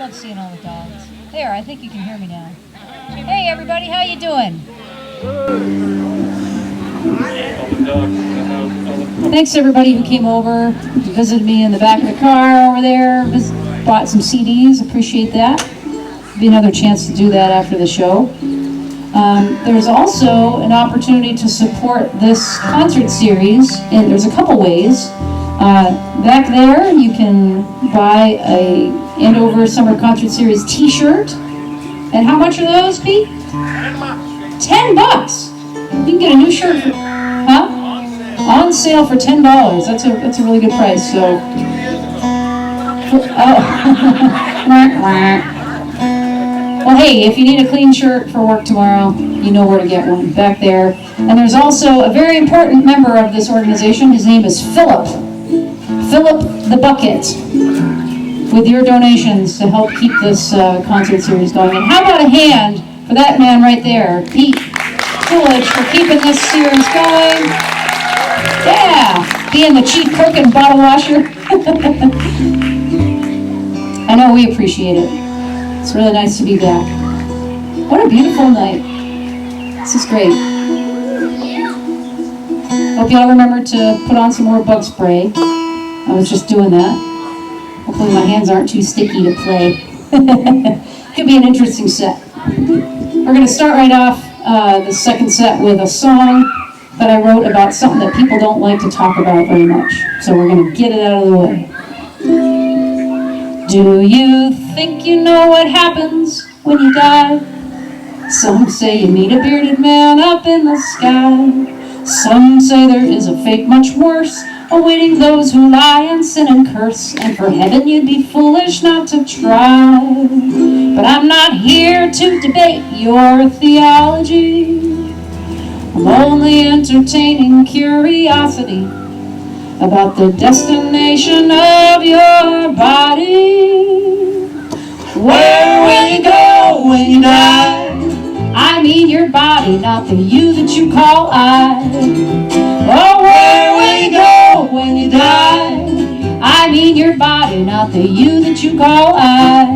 love seeing all the dogs. There, I think you can hear me now. Hey everybody, how you doing? Thanks to everybody who came over, visited me in the back of the car over there, bought some CDs, appreciate that. Be another chance to do that after the show. There's also an opportunity to support this concert series, and there's a couple ways. Back there, you can buy a Andover Summer Concert Series t-shirt. And how much are those, Pete? $10. You can get a new shirt for, on sale for $10. That's a really good price. So, well, hey, if you need a clean shirt for work tomorrow, you know where to get one, back there. And there's also a very important member of this organization. His name is Philip the Bucket, with your donations to help keep this concert series going. And how about a hand for that man right there, Pete Coolidge, for keeping this series going. Yeah, being the chief cook and bottle washer. I know we appreciate it. It's really nice to be back. What a beautiful night. This is great. Hope y'all remember to put on some more bug spray. I was just doing that. Hopefully my hands aren't too sticky to play. Could be an interesting set. We're going to start right off the second set with a song that I wrote about something that people don't like to talk about very much. So we're going to get it out of the way. Do you think you know what happens when you die? Some say you meet a bearded man up in the sky. Some say there is a fate much worse, awaiting those who lie and sin and curse, and for heaven you'd be foolish not to try. But I'm not here to debate your theology. I'm only entertaining curiosity about the destination of your body. Where will you go when you die? I mean your body, not the you that you call I. Oh, where will you go when you die? I mean your body, not the you that you call I.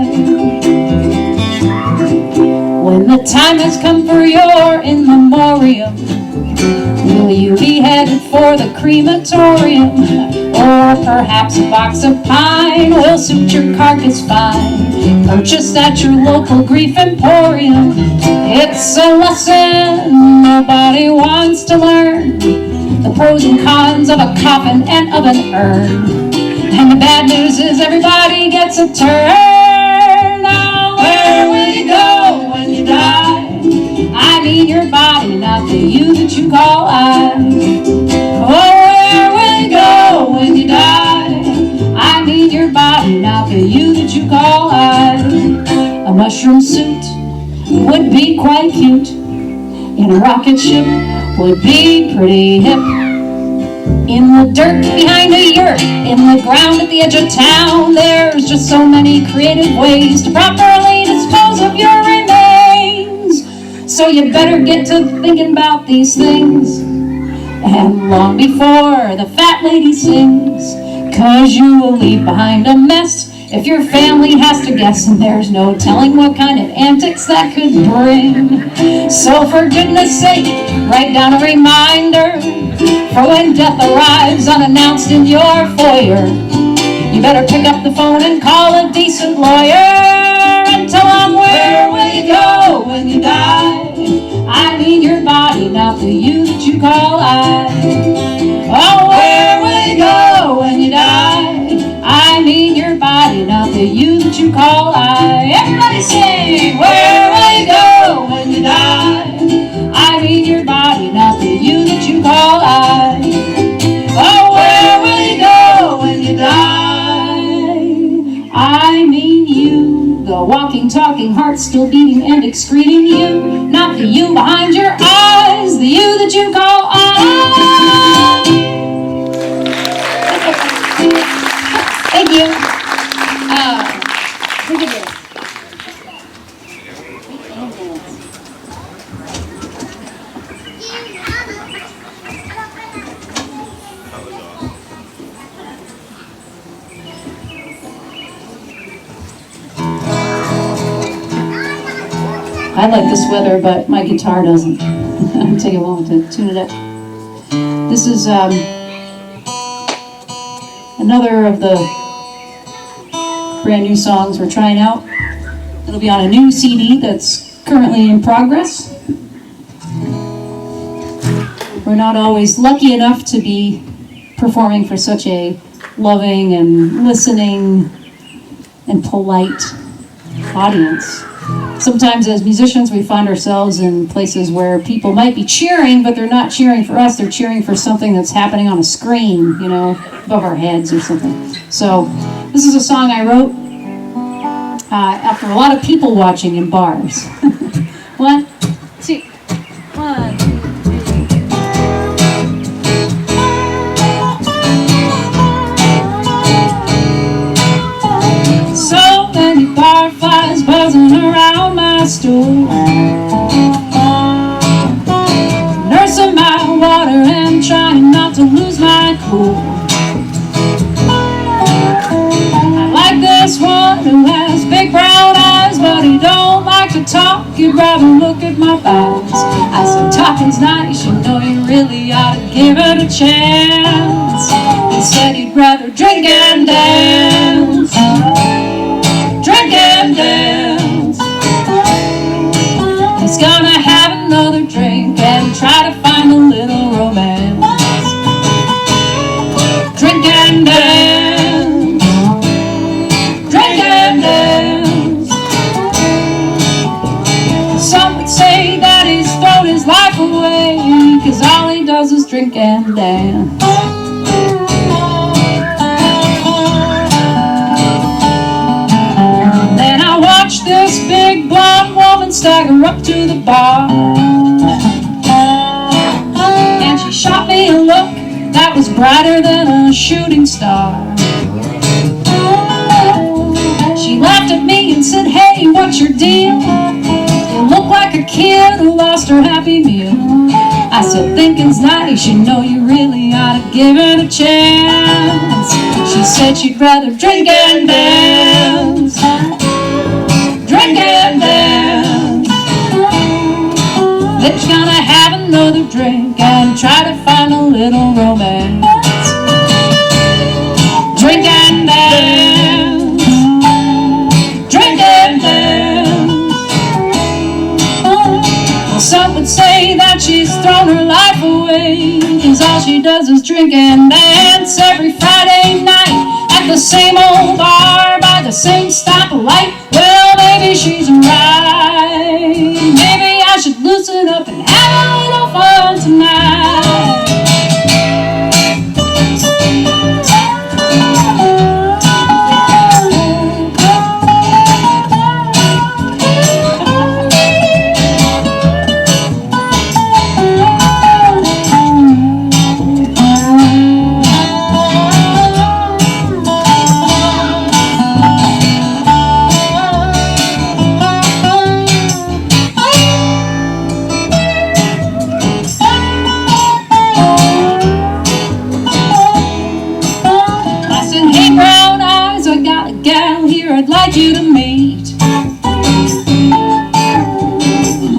When the time has come for your in memoriam, will you be headed for the crematorium? Or perhaps a box of pine will suit your carcass fine, purchased at your local grief emporium. It's a lesson nobody wants to learn, the pros and cons of a coffin and of an urn. And the bad news is everybody gets a turn. Now where will you go when you die? I mean your body, not the you that you call I. Oh, where will you go when you die? I mean your body, not the you that you call I. A mushroom suit would be quite cute, in a rocket ship would be pretty hip. In the dirt behind a yurt, in the ground at the edge of town, there's just so many creative ways to properly dispose of your remains. So you better get to thinking about these things, and long before the fat lady sings, 'cause you will leave behind a mess if your family has to guess, and there's no telling what kind of antics that could bring. So for goodness sake, write down a reminder for when death arrives unannounced in your foyer. You better pick up the phone and call a decent lawyer and tell them where will you go when you die? I mean your body, not the you that you call I. Oh, where will you go when you die? I mean your body, not the you that you call I. Everybody sing, where will you go when you die? I mean your body, not the you that you call I. Oh, where will you go when you die? I mean you, the walking, talking, heart still beating and excreting you, not the you behind your eyes, the you that you call I. Thank you. Look at this. I like this weather, but my guitar doesn't. It'll take a long to tune it up. This is another of the brand new songs we're trying out. It'll be on a new CD that's currently in progress. We're not always lucky enough to be performing for such a loving and listening and polite audience. Sometimes as musicians we find ourselves in places where people might be cheering, but they're not cheering for us, they're cheering for something that's happening on a screen, you know, above our heads or something. So this is a song I wrote after a lot of people watching in bars. One, two, one, two. Buzzing around my stool, nursing my water and trying not to lose my cool. I like this one who has big brown eyes, but he don't like to talk, he'd rather look at my thighs. I said, talking's nice, you know you really ought to give it a chance. He said he'd rather drink and dance. Drink and dance. He's gonna have another drink and try to find a little romance. Drink and dance. Drink and dance. Some would say that he's thrown his life away, 'cause all he does is drink and dance. This big blonde woman stagger up to the bar, and she shot me a look that was brighter than a shooting star. She laughed at me and said, hey, what's your deal? You look like a kid who lost her Happy Meal. I said, thinking's nice, you know you really ought to give it a chance. She said she'd rather drink and dance. Drink and dance. Then she's gonna have another drink and try to find a little romance. Drink and dance. Drink and dance. Well, some would say that she's thrown her life away, 'cause all she does is drink and dance every Friday night at the same old bar by the same stoplight. Well, maybe she's right. Maybe I should loosen up and have a little fun tonight. Gal here I'd like you to meet.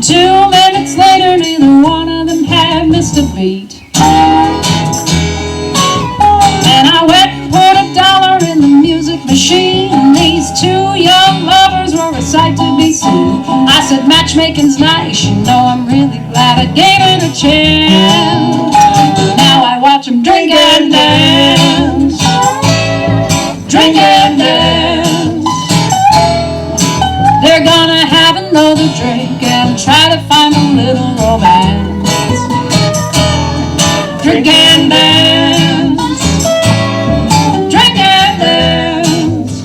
2 minutes later, neither one of them had missed a beat. And I went and put $1 in the music machine, and these 2 young lovers were a sight to be seen. I said, matchmaking's nice, you know I'm really glad I gave it a chance. Now I watch them drink and dance. Drink and dance. They're gonna have another drink and try to find a little romance. Drink and dance. Drink and dance.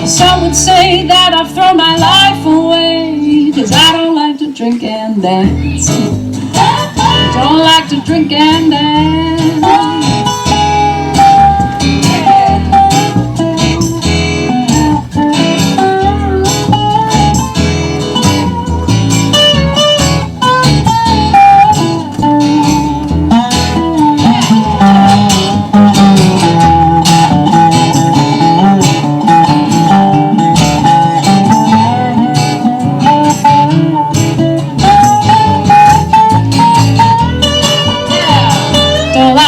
Some would say that I've thrown my life away, 'cause I don't like to drink and dance. I don't like to drink and dance.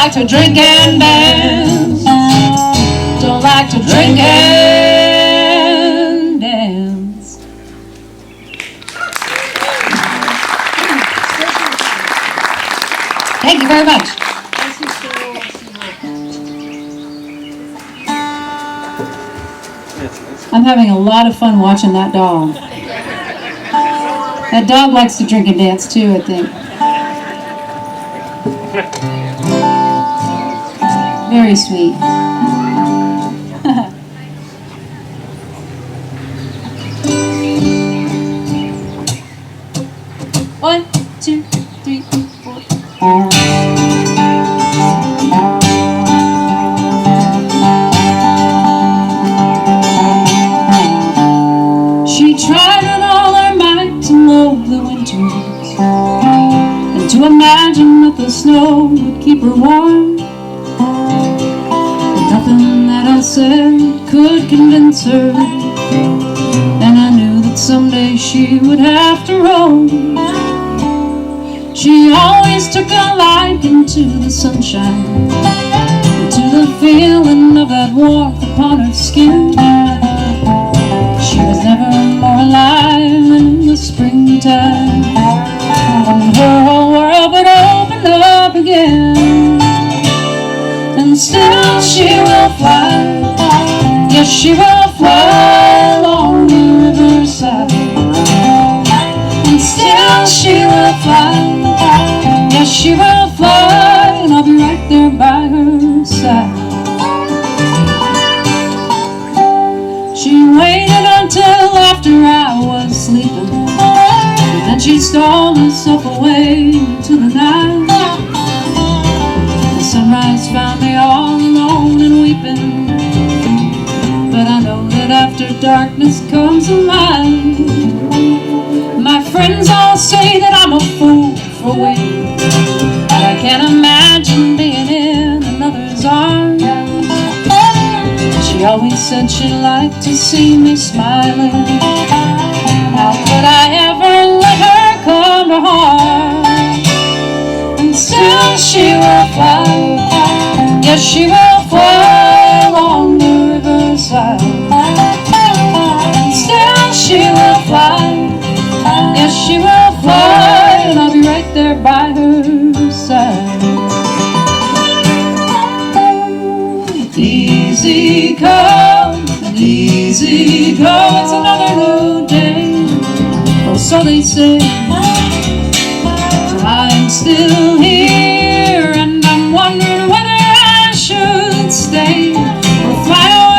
like to drink and dance. Don't like to drink and dance. Thank you very much. I'm having a lot of fun watching that dog. That dog likes to drink and dance too, I think. Very sweet. One, two, three, four. She tried with all her might to loathe the winters and to imagine that the snow would keep her warm. But nothing that I said could convince her, and I knew that someday she would have to roam. She always took a liking to the sunshine, to the feeling of that warmth upon her skin. She was never more alive than in the springtime, when her whole world would open up again. And still she will fly, yes she will fly along the riverside. And still she will fly, yes she will fly, and I'll be right there by her side. She waited until after I was sleeping, and then she stole herself away into the night. The sunrise found me all alone and weeping, but I know that after darkness comes a light. My friends all say that I'm a fool for waiting, but I can't imagine being in another's arms. She always said she'd like to see me smiling. How could I ever let her come to harm? And still she will fly, yes she will fly along the riverside. And still she will fly, yes she will fly, and I'll be right there by her side. Easy come and easy go, it's another new day, or so they say. I'm still here and I'm wondering whether I should stay or fly away.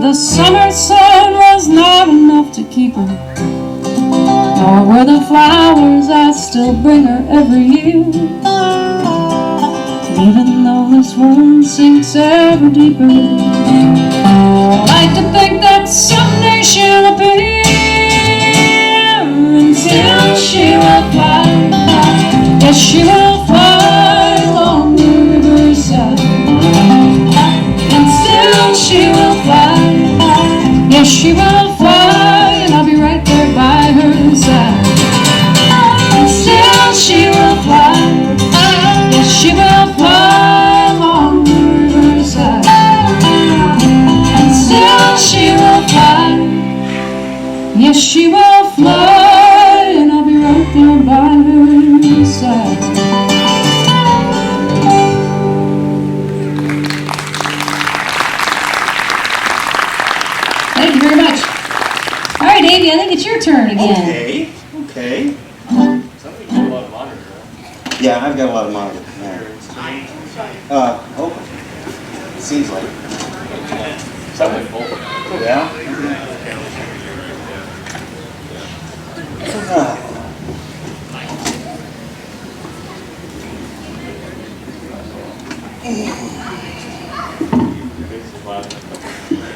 The summer sun was not enough to keep her, nor were the flowers I still bring her every year. Even though this wound sinks ever deeper, I like to think that someday she'll appear. Until she will fly, yes she will fly along the riverside. And still she will fly, yes she will fly, and I'll be right there by her side. And still she will fly, yes she will fly along the riverside. And still she will fly, yes she will fly, and I'll be right there by her side. Thank you very much. All right, Davey, I think it's your turn again. Okay. Somebody got a lot of monitor, huh? Yeah, I've got a lot of monitor there. Open. Seems like it. Something full. Yeah.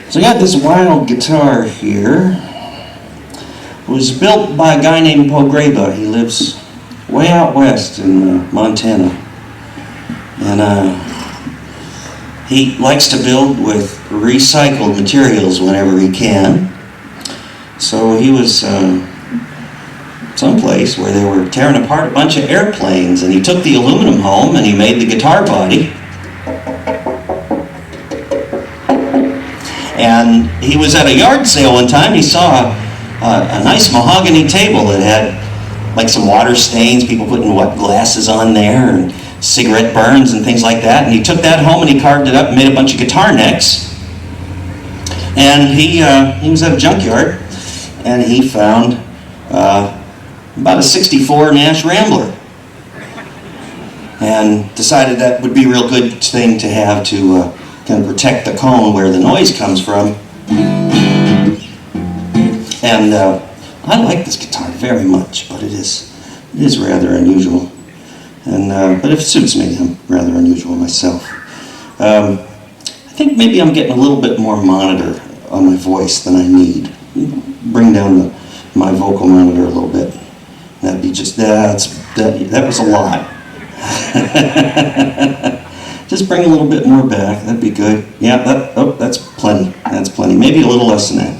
So I got this wild guitar here. was built by a guy named Poe Grayba. He lives way out west in Montana. And he likes to build with recycled materials whenever he can. So he was someplace where they were tearing apart a bunch of airplanes, and he took the aluminum home and he made the guitar body. And he was at a yard sale one time. He saw a nice mahogany table that had like some water stains, people putting wet glasses on there, and cigarette burns and things like that. And he took that home and he carved it up and made a bunch of guitar necks. And he was at a junkyard, and he found about a '64 Nash Rambler, and decided that would be a real good thing to have to kind of protect the cone where the noise comes from. And I like this guitar very much, but it is rather unusual. And but if it suits me, I'm rather unusual myself. I think maybe I'm getting a little bit more monitor on my voice than I need. Bring down my vocal monitor a little bit. That'd be just that was a lot. Just bring a little bit more back. That'd be good. Yeah, that's plenty. That's plenty. Maybe a little less than that.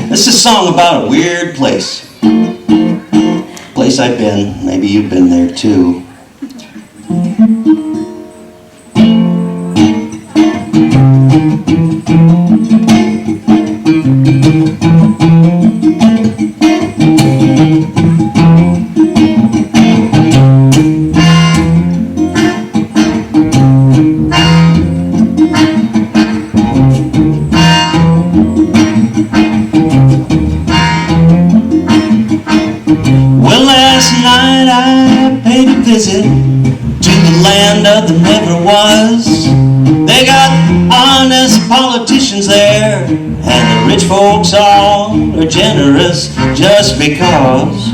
This is a song about a weird place. Place I've been. Maybe you've been there too. Visit to the land of the never was. They got honest politicians there, and the rich folks all are generous just because.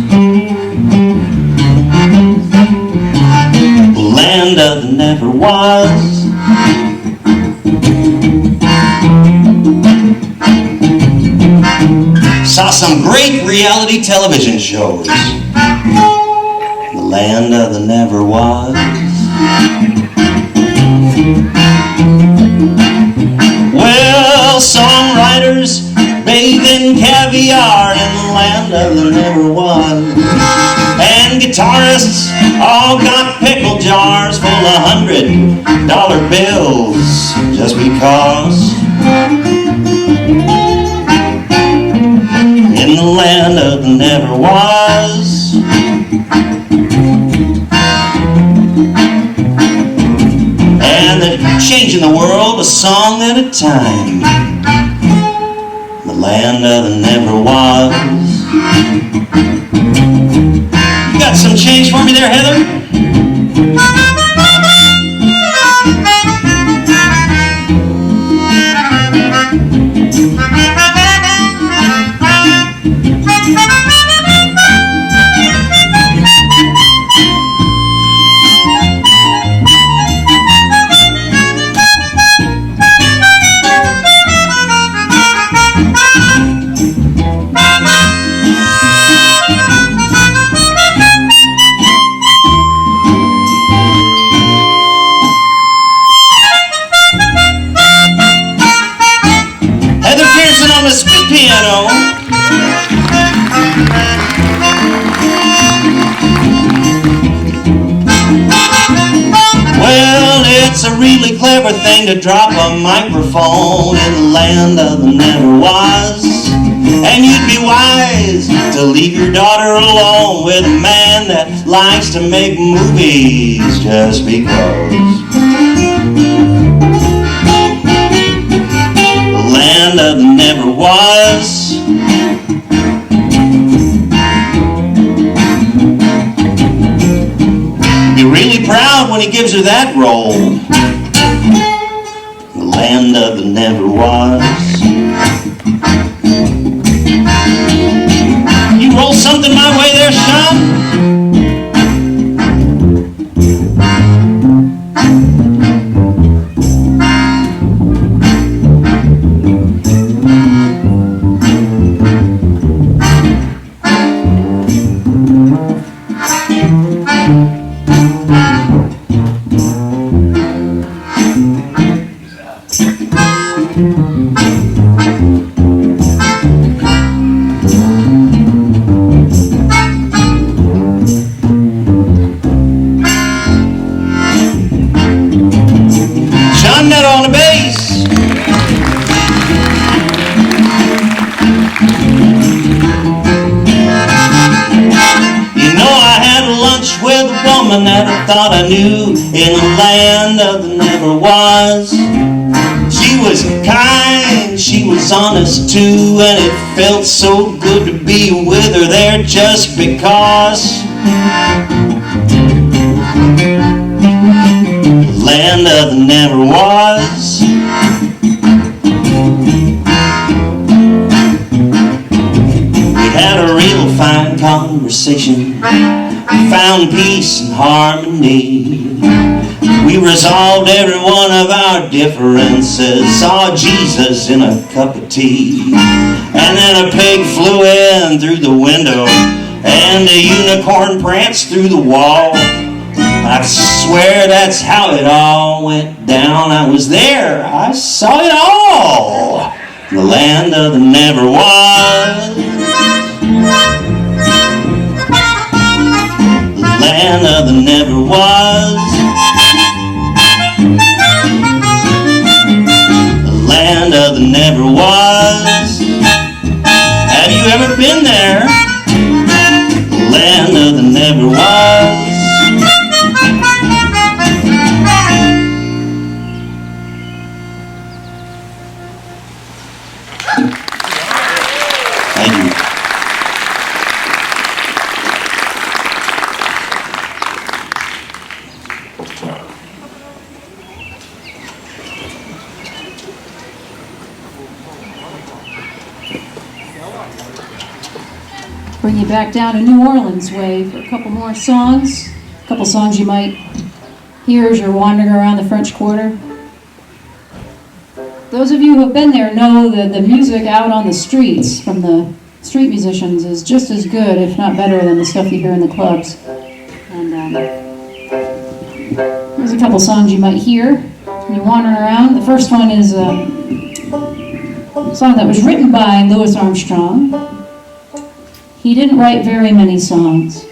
The land of the never was. Saw some great reality television shows. Land of the never was. Well, songwriters bathe in caviar in the land of the never was. And guitarists all got pickle jars full of $100 bills just because. In the land of the never was. And they're changing the world a song at a time. The land of the never was. You got some change for me there, Heather? Pierson on the split piano. Well, it's a really clever thing to drop a microphone in the land of the never was. And you'd be wise to leave your daughter alone with a man that likes to make movies just because. Land of the never was. Be really proud when he gives her that role. The land of the never was. You roll something my way there, Sean? woman that I thought I knew in the land of the never was. She was kind, she was honest too, and it felt so good to be with her there just because. Land of the never was. We had a real fine conversation, found peace and harmony. We resolved every one of our differences, saw Jesus in a cup of tea. And then a pig flew in through the window, and a unicorn pranced through the wall. I swear that's how it all went down. I was there, I saw it all. The land of the never was. The land of the never was. The land of the never was. Have you ever been there? The land of the never was. Thank you. Bring you back down to New Orleans way for a couple more songs. A couple songs you might hear as you're wandering around the French Quarter. Those of you who have been there know that the music out on the streets from the street musicians is just as good, if not better, than the stuff you hear in the clubs. And there's a couple songs you might hear when you're wandering around. The first one is a song that was written by Louis Armstrong. He didn't write very many songs.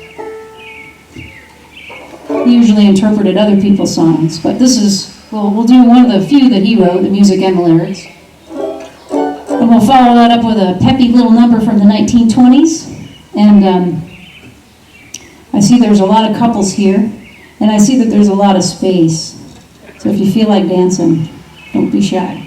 He usually interpreted other people's songs, but this is, we'll do one of the few that he wrote, the music and the lyrics. And we'll follow that up with a peppy little number from the 1920s. And I see there's a lot of couples here, and I see that there's a lot of space. So if you feel like dancing, don't be shy.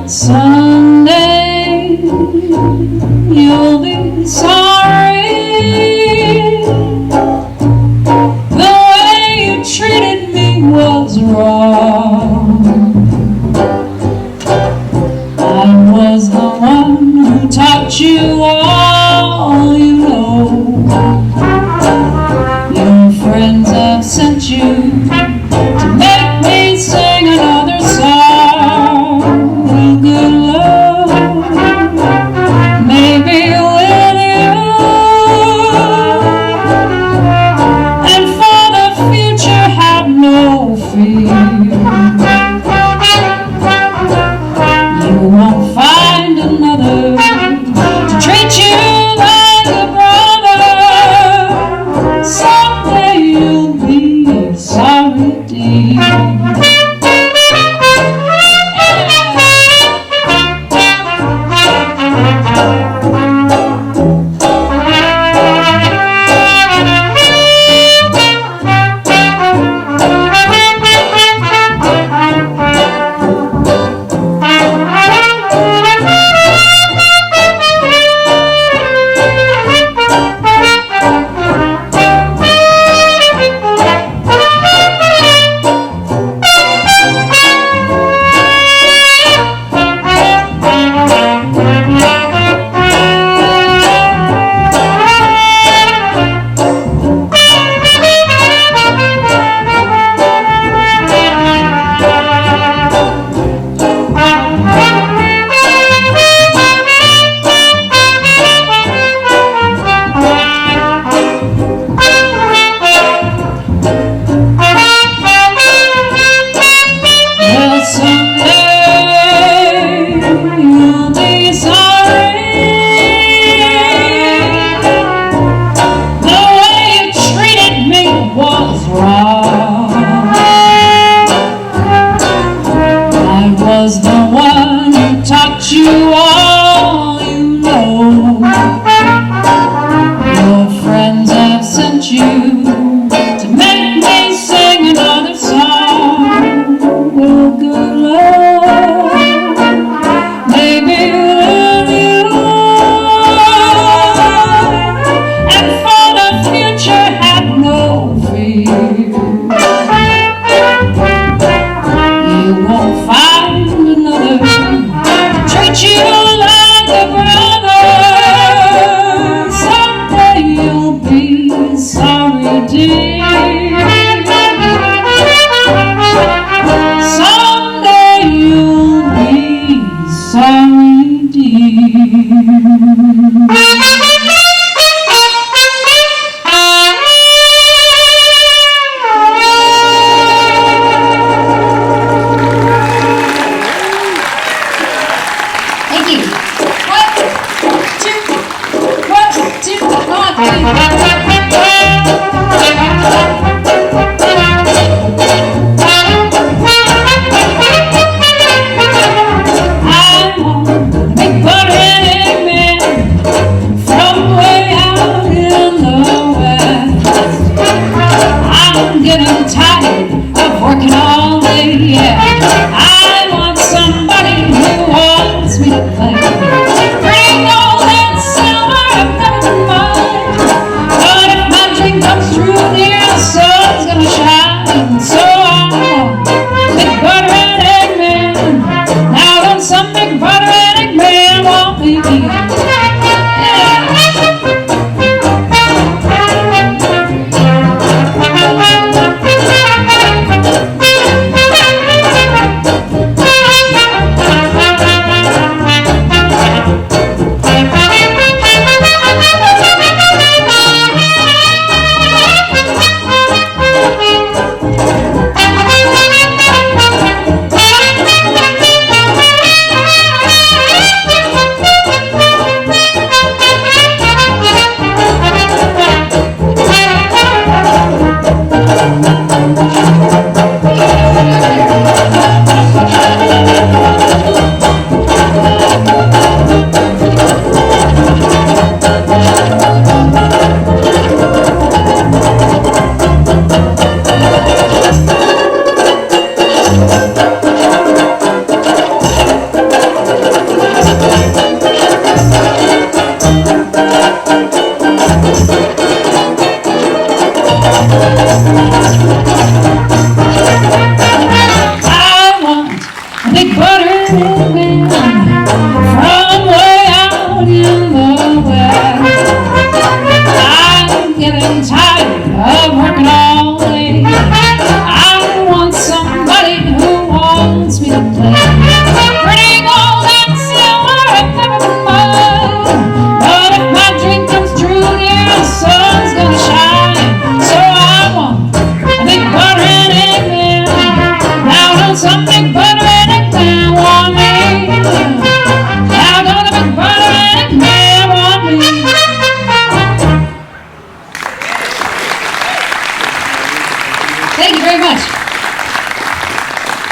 Someday you'll be sorry the way you treated me was wrong. I was the one who taught you all you know. Your friends have sent you to make me sing another song. Well, good luck, maybe with you. And for the future, have no fear. You won't find another to treat you like a brother. Someday you'll be sorry, dear. Someday you'll be sorry, dear. Thank you. One, two, one, two, I'm a big butter-headed man from way out in the west. I'm getting tired of working all day, yeah. I want somebody who wants me to play. Bring gold and silver, I've never been mine. But if my dream comes true, dear, the sun's gonna shine. So I want a big butter and egg man. Now don't some big butter and egg man want me? I want a big butter-headed man from way out in the west. I'm getting tired of working all day. I want somebody who wants me to play. Pretty gold and silver, I've never been mine. But if my dream comes true, dear, the sun's gonna shine. So I want a big butter and egg man. Now don't some big butter and egg man want me? Now don't a big butter and egg man want me? Thank you very much.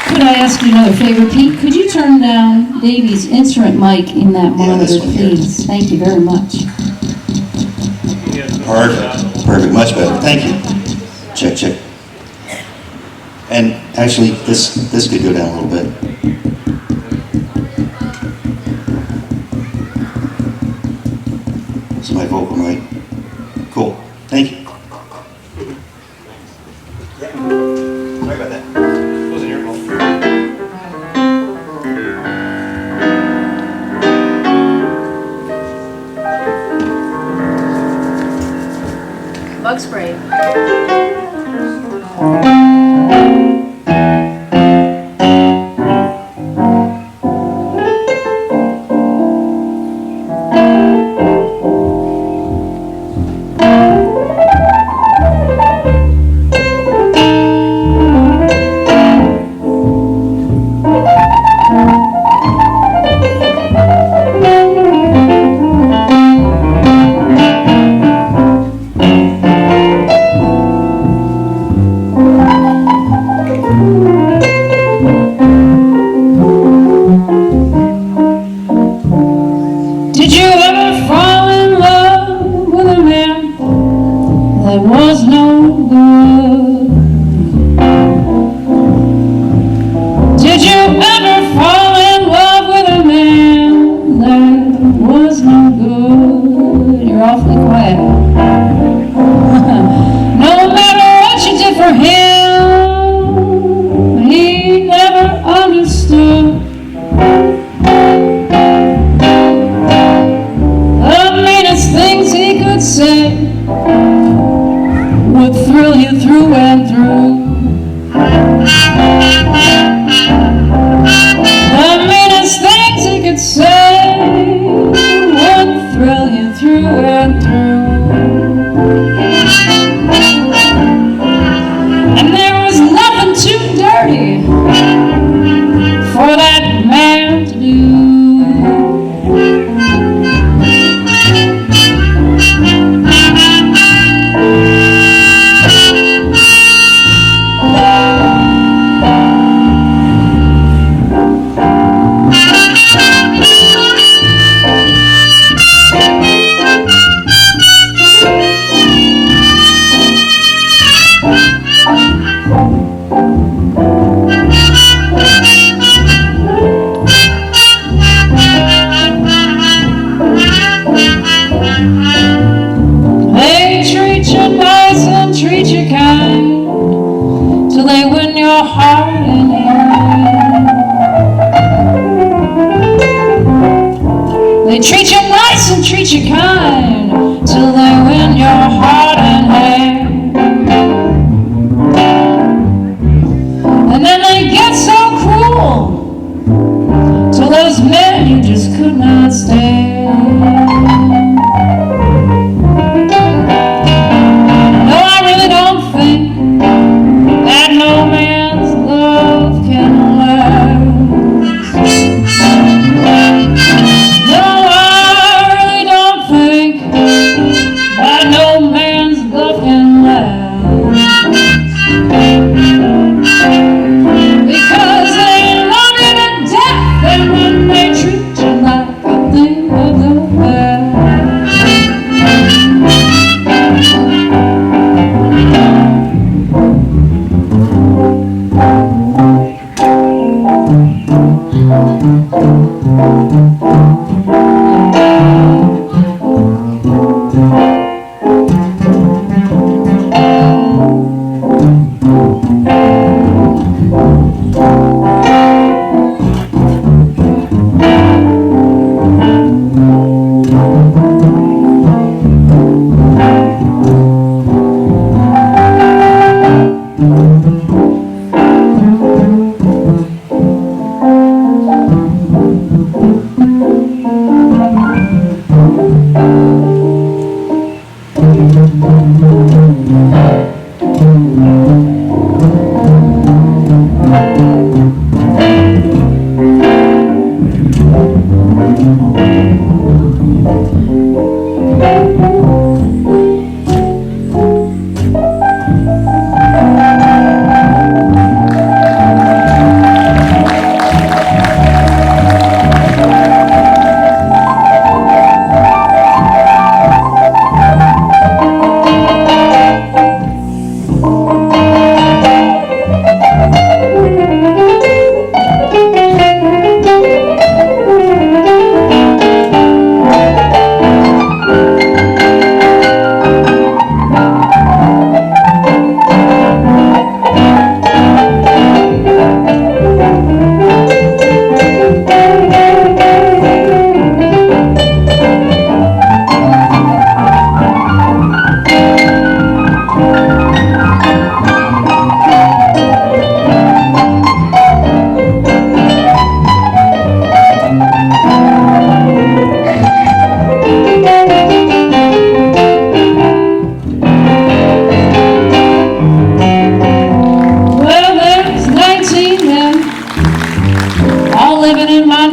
Could I ask you another favor, Pete? Could you turn down Davey's instrument mic in that Yeah, this monitor, one here. please? Thank you very much. Perfect, perfect, much better, thank you. Check, check. And actually, this could go down a little bit. It's my vocal mic. Cool, thank you. Sorry about that. Wasn't your fault. Bug spray. heart in hand. They treat you nice and treat you kind till they win your heart and hand. And then they get so cruel till those men you just could not stand. No, I really don't think that no man's love can last. No, I really don't think that no man's love can last. Because they love you to death, and when they treat you like a thing of the past.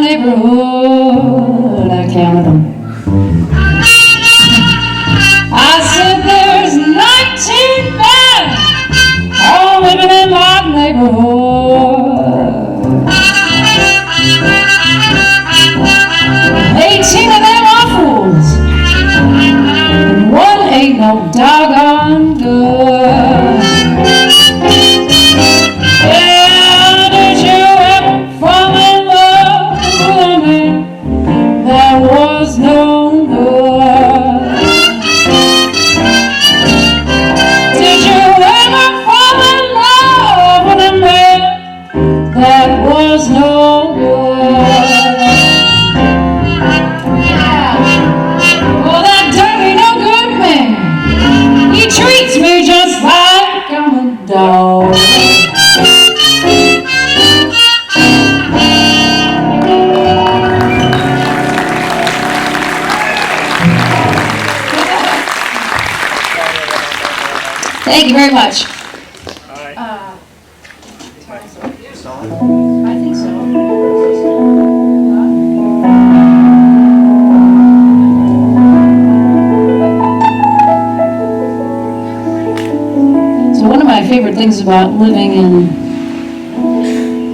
Neighborhood, I counted them. I said there's 19 men all living in my neighborhood. 18 of them are fools, and one ain't no doggone good. Thank you very much. I think so. So one of my favorite things about living in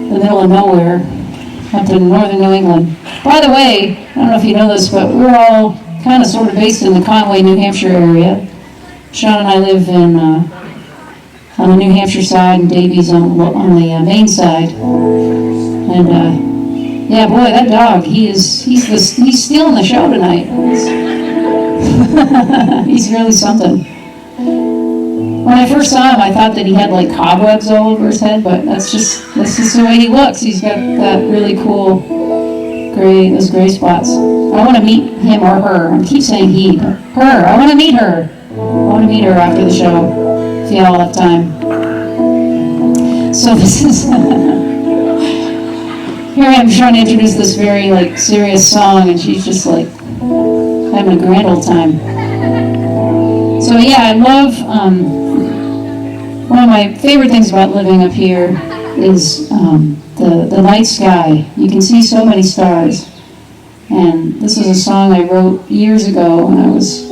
the middle of nowhere, up in northern New England. By the way, I don't know if you know this, but we're all kind of sort of based in the Conway, New Hampshire area. Sean and I live in on the New Hampshire side, and Davey's on the Maine side. And yeah, boy, that dog, he's stealing the show tonight. He's really something. When I first saw him, I thought that he had like cobwebs all over his head, but that's just the way he looks. He's got that really cool those gray spots. I want to meet him or her. I keep saying he, but her. I want to meet her. I want to meet her after the show, if y'all have time. So this is here I am trying to introduce this very like serious song, and she's just like having a grand old time. So yeah, I love. One of my favorite things about living up here is the night sky. You can see so many stars. And this is a song I wrote years ago when I was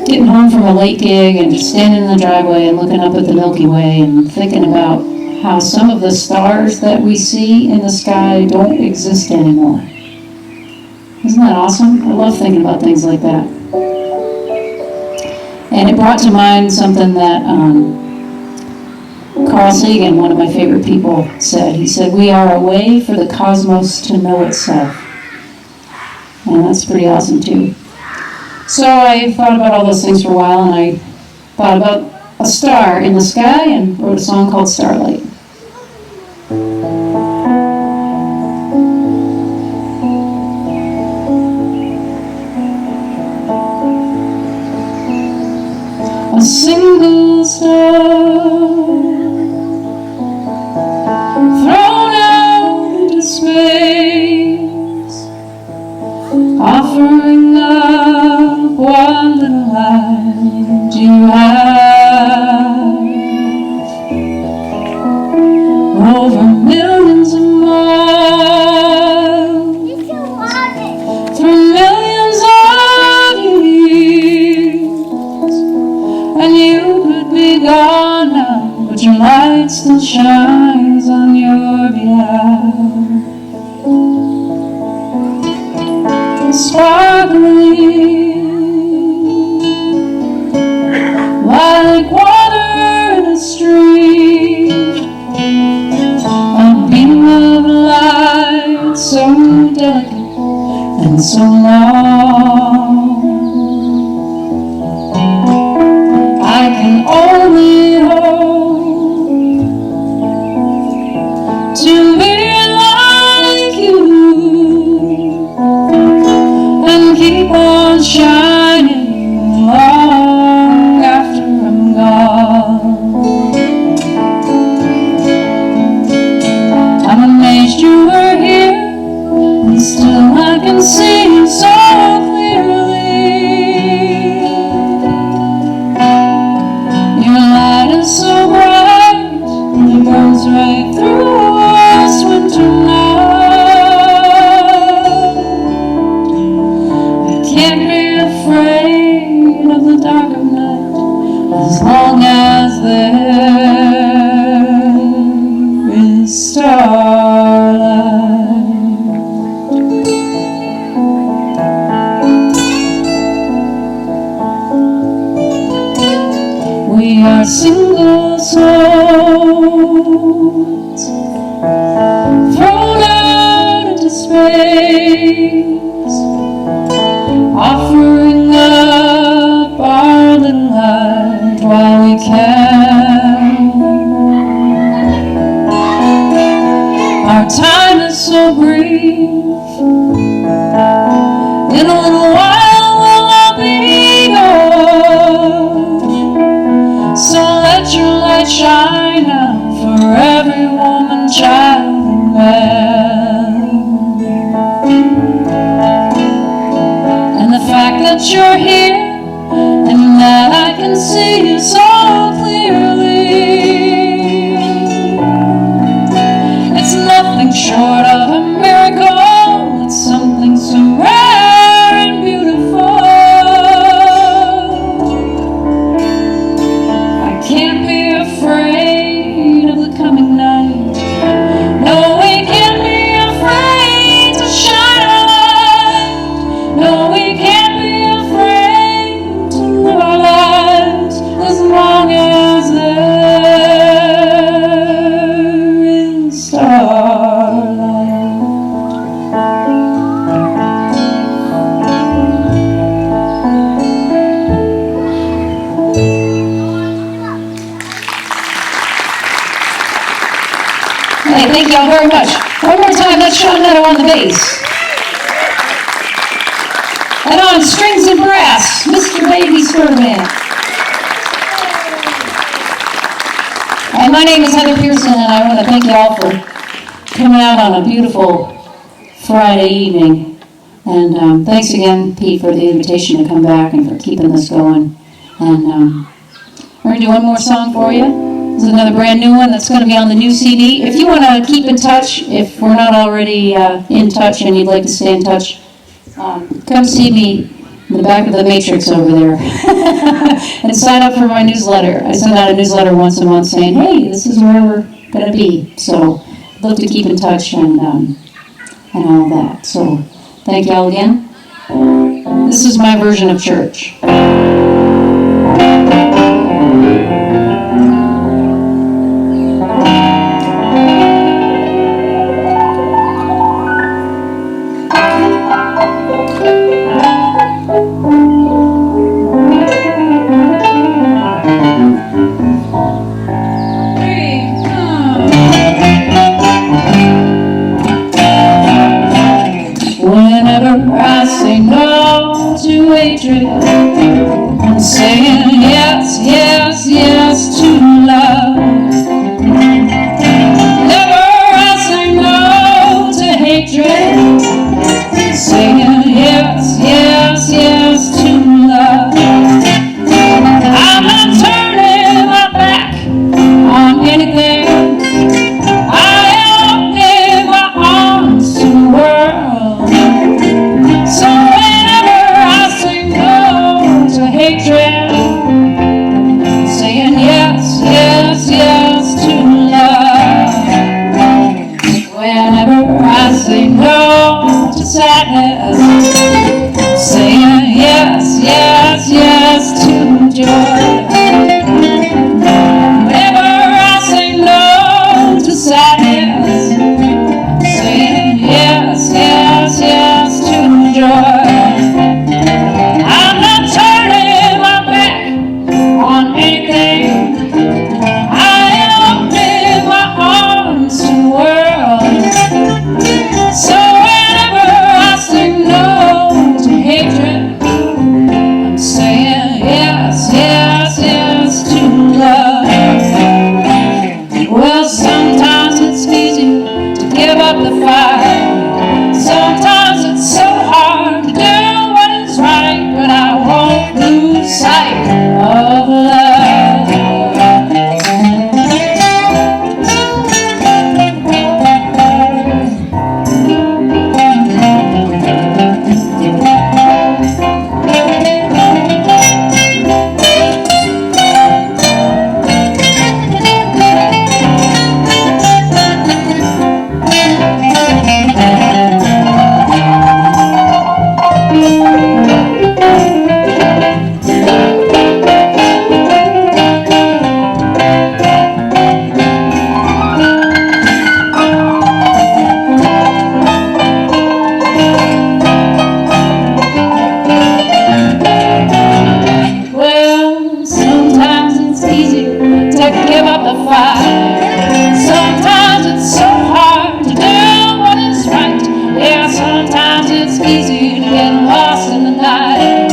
getting home from a late gig and just standing in the driveway and looking up at the Milky Way and thinking about how some of the stars that we see in the sky don't exist anymore. Isn't that awesome? I love thinking about things like that. And it brought to mind something that Carl Sagan, one of my favorite people, said. He said, "We are a way for the cosmos to know itself." And that's pretty awesome too. So I thought about all those things for a while, and I thought about a star in the sky and wrote a song called Starlight. A single star thrown out into space, offering up one little light you have. Over millions of miles, through millions of years, and you could be gone now, but your light still shines on your behalf. Sparkling like water in a stream, a beam of light so delicate and so long. I can only hope to be like you and keep on shining long after I'm gone. I'm amazed you were here, and still I can see you so clearly. Your light is so bright, and it burns right through us winter night. I can't be afraid of the dark of night as long as there is starlight. We are single souls thrown out into space, offering up our little light while we can. Our time is so brief, in a little while we'll all be gone. So let your light shine out for every woman, child, and man. And the fact that you're here and that I can see you so clearly, it's nothing short of a miracle. It's something so rare and beautiful. I can't be afraid of the coming night Hey, thank y'all very much. One more time, that's Sean Meadow on the bass. And on strings and brass, Mr. Baby Spurman. And my name is Heather Pierson, and I want to thank you all for coming out on a beautiful Friday evening. And thanks again, Pete, for the invitation to come back and for keeping this going. And we're going to do one more song for you. This is another brand new one that's going to be on the new CD. If you want to keep in touch, if we're not already in touch and you'd like to stay in touch, come see me in the back of the Matrix over there and sign up for my newsletter. I send out a newsletter once a month saying, hey, this is where we're going to be. So I'd love to keep in touch and all that. So thank y'all again. This is my version of church. Whenever I say no to hatred, I'm saying yes, yes, yes to love. Whenever I say no to hatred, I'm saying yes, yes, yes to love. I'm not turning my back on anything. I am opening my arms to the world. So whenever I say no to hatred, I'm saying yes, yes, yes to love. Whenever I say no to sadness, I'm saying yes, yes, yes to joy. Whenever I say no to sadness, saying yes, yes, yes to joy. I'm not turning my back on anything. I am opening my arms to the world. So whenever I say no to hatred, I'm saying yes, yes, yes to love. Well, sometimes it's easy to give up the fight. Sometimes it's so hard to do what is right, but I won't lose sight of love. Well, sometimes it's easy to give up the fight. Sometimes it's so hard to do what is right. Yeah, sometimes it's easy to get lost in the night.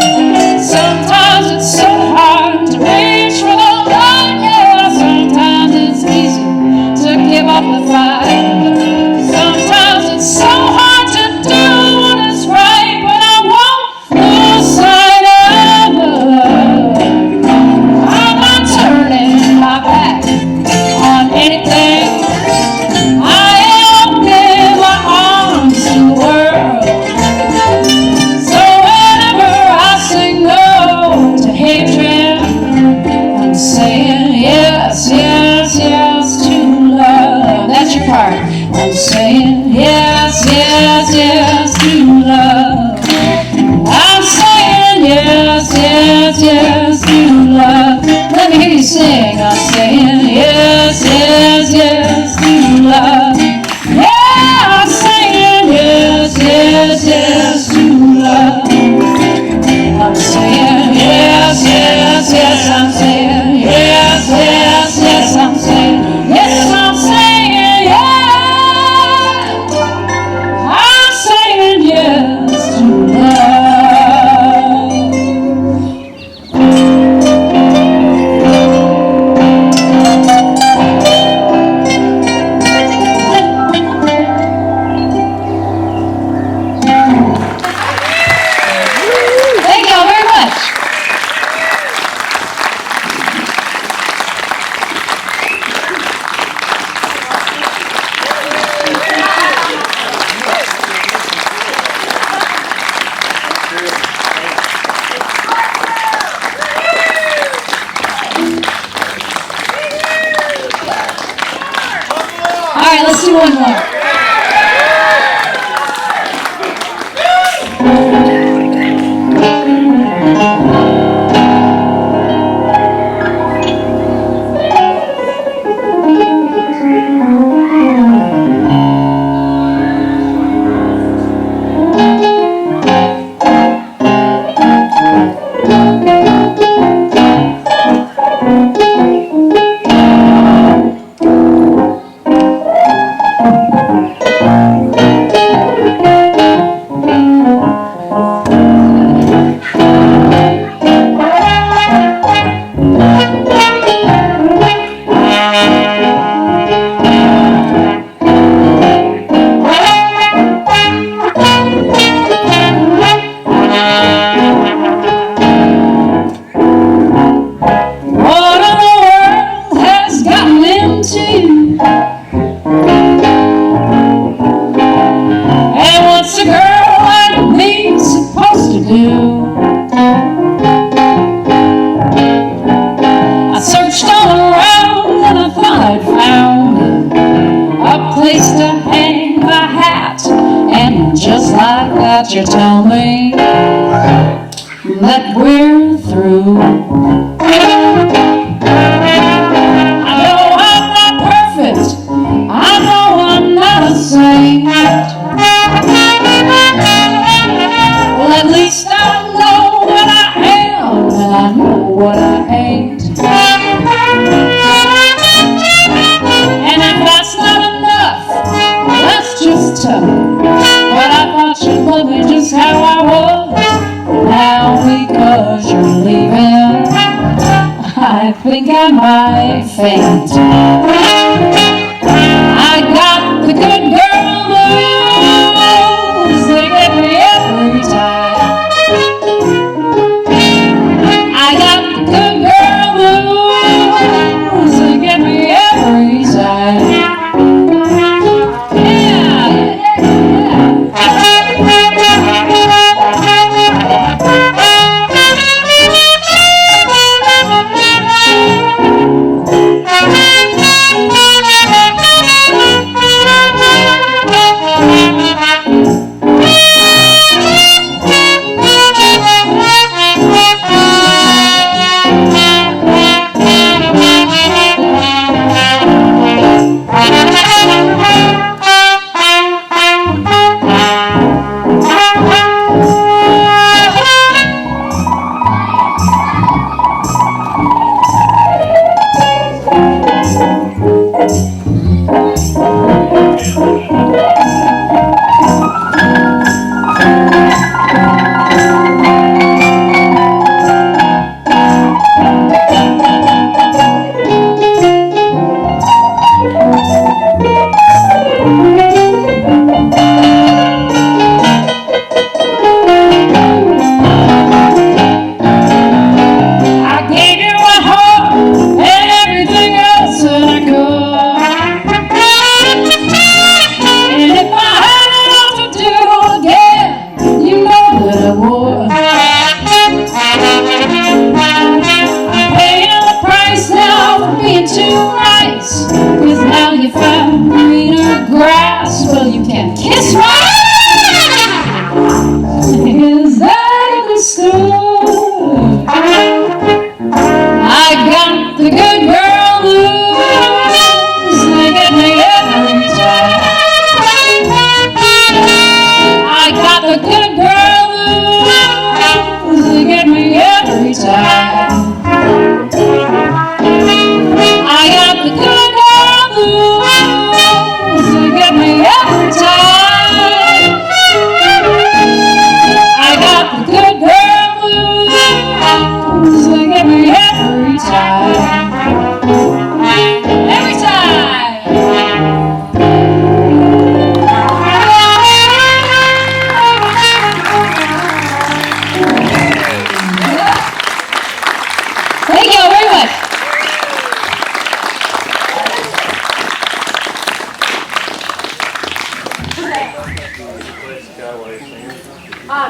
Sometimes it's so hard to reach for the light. Yeah, sometimes it's easy to give up the fight. Sometimes it's so hard to do what is right, but I won't lose sight of love. I'm not turning my back on right, let's do one more. You tell me that we're through. I know I'm not perfect, I know I'm not a saint. Well, at least I know what I am, and I know what I ain't. And if that's not enough, that's just tough. But I thought you'd love me just how I was. Now because you're leaving, I think I might faint. I got the good girl blues, they get me every time. I got the good girl blues, they get me every time.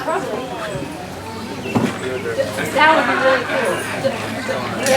Probably. That would be really cool.